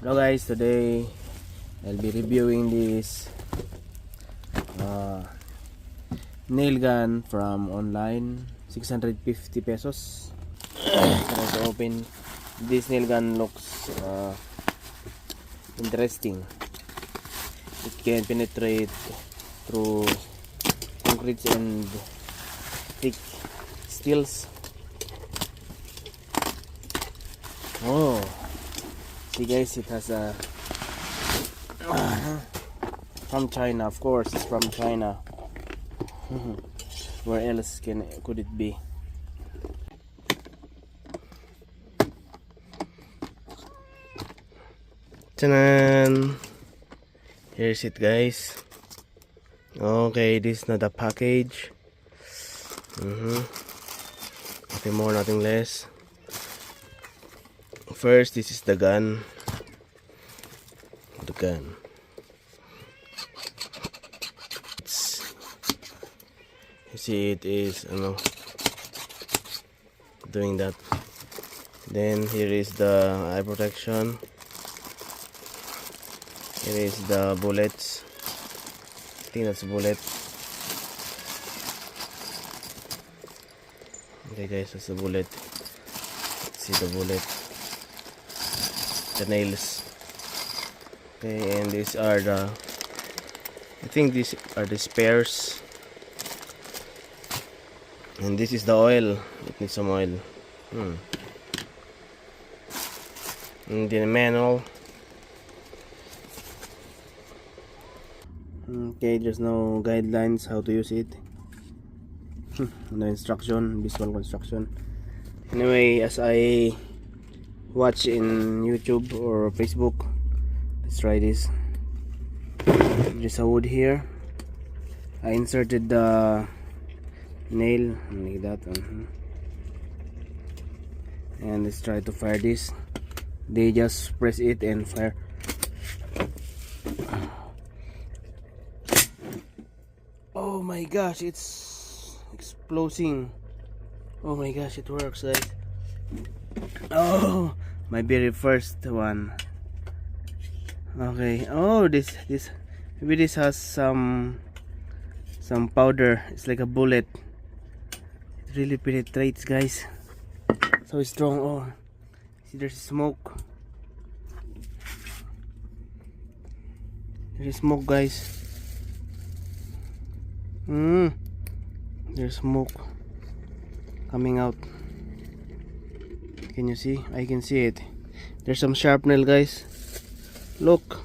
Hello guys, today I'll be reviewing this nail gun from online, 650 pesos. Try to open. This nail gun looks interesting. It can penetrate through concrete and thick steels. Oh, see guys, it has a from China, of course. It's from China. Where else could it be? Tanan! Here's it, guys. Okay, this is not a package. Nothing more, nothing less. First, this is the gun. The gun. You see, it is, doing that. Then here is the eye protection. Here is the bullets. I think that's a bullet. Okay, guys, that's the bullet. See the bullet. The nails. Okay, and these are the, I think these are the spares. And this is the oil. It needs some oil. And the manual. Okay, there's no guidelines how to use it. No instruction, visual instruction. Anyway, as I watch in YouTube or Facebook, let's try this. There's a wood here. I inserted the nail like that. And let's try to fire this. They just press it and fire. Oh my gosh, it's exploding. Oh my gosh, it works, guys. Oh, my very first one. Okay. Oh, this maybe this has some powder. It's like a bullet. It really penetrates, guys. So strong. Oh, see, there's smoke. There's smoke, guys. There's smoke coming out. Can you see? I can see it. There's some sharp nail, guys. Look,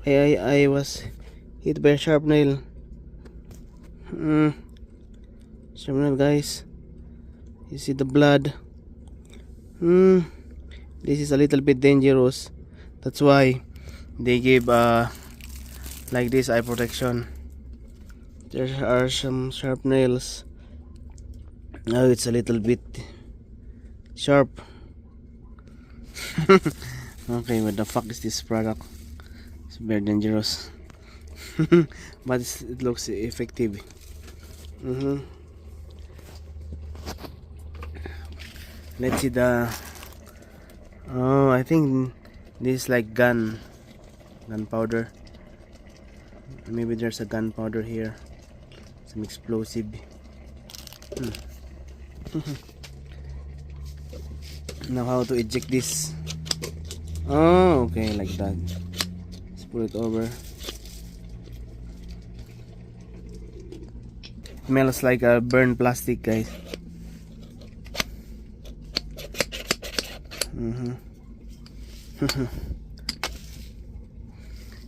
I was hit by a sharp nail. Sharp nail, guys. You see the blood. This is a little bit dangerous. That's why they gave like this eye protection. There are some sharp nails. Now it's a little bit sharp. Okay, what the fuck is this product? It's very dangerous. But it looks effective. Let's see the, oh, I think this is like gunpowder. Maybe there's a gunpowder here. Some explosive. Now how to eject this? Oh, okay, like that. Let's put it over. It smells like a burned plastic, guys.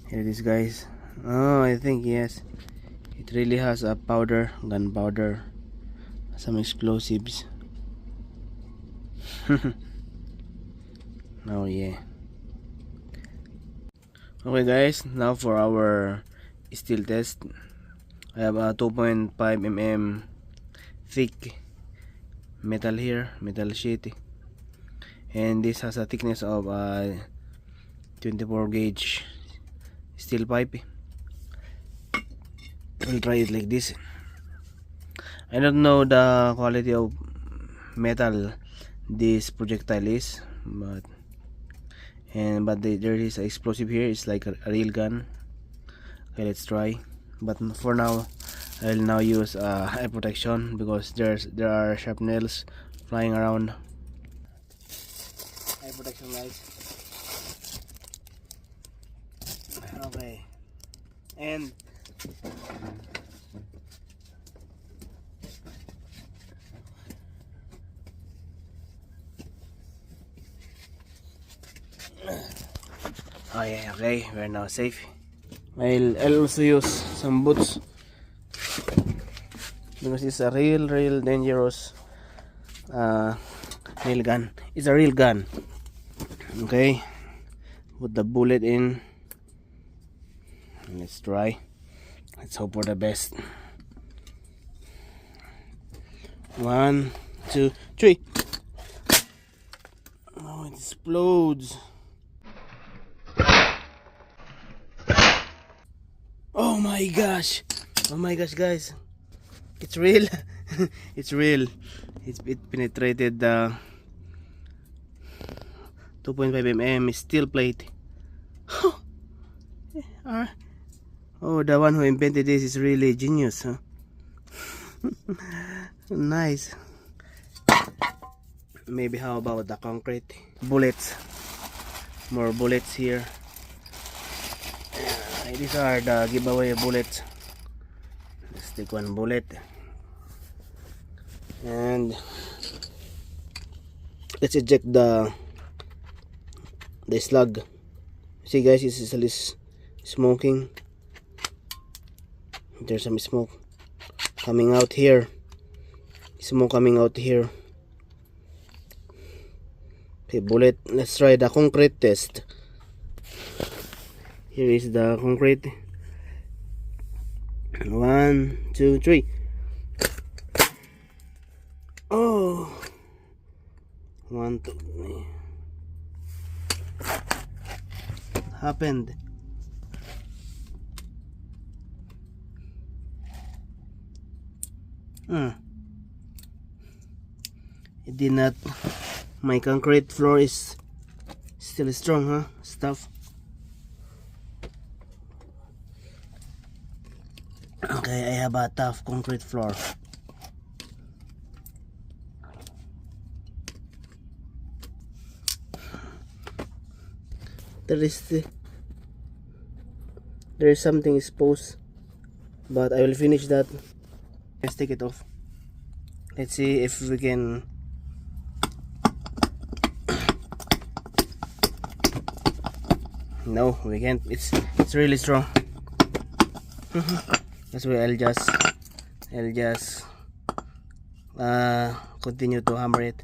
Here it is, guys. Oh, I think yes, it really has a powder, gunpowder, some explosives. Oh yeah. Okay, guys, now for our steel test. I have a 2.5 mm thick metal here, metal sheet, and this has a thickness of 24 gauge steel pipe. We'll try it like this. I don't know the quality of metal this projectile is, but and but there is an explosive here. It's like a real gun. Okay, let's try. But for now, I'll now use eye protection because there are sharp nails flying around. Eye protection, guys. Okay, and oh yeah, okay, we're now safe. I'll also use some boots because it's a real dangerous nail gun. It's a real gun. Okay, put the bullet in. Let's try. Let's hope for the best. 1, 2, 3. Oh, it explodes. Oh my gosh, guys, it's real. It's real. It penetrated the 2.5 mm steel plate. Oh, the one who invented this is really genius, huh? Nice. Maybe how about the concrete bullets? More bullets here. These are the giveaway bullets. Let's take one bullet and let's eject the slug. See guys, this is at least smoking. There's some smoke coming out here. Smoke coming out here. Okay, bullet. Let's try the concrete test. Here is the concrete. 1, 2, 3. Oh, 1, 2. Happened. It did not. My concrete floor is still strong, huh? Stuff. Okay, I have a tough concrete floor. There is something exposed, but I will finish that. Let's take it off. Let's see if we can. No, we can't. It's really strong. That's why I'll just continue to hammer it.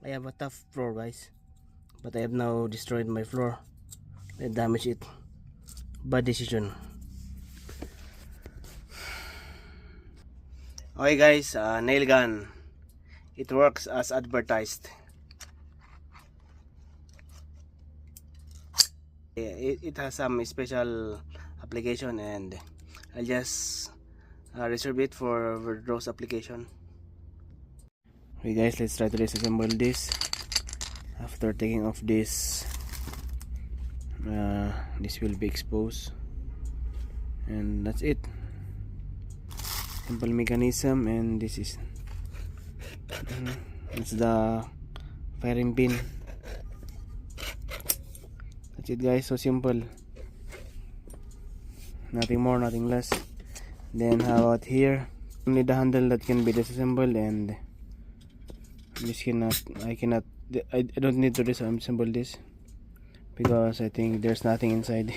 I have a tough floor, guys, but I have now destroyed my floor. I damaged it. Bad decision. Okay guys, nail gun. It works as advertised. It has some special application, and I'll just reserve it for those application. Okay guys, let's try to disassemble this. After taking off this, this will be exposed, and that's it. Simple mechanism, and this is it's the firing pin. That's it guys, so simple, nothing more, nothing less. Then how about here? Only the handle that can be disassembled, and this I don't need to disassemble this because I think there's nothing inside.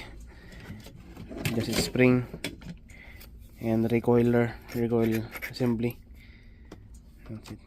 Just a spring and recoil assembly. That's it.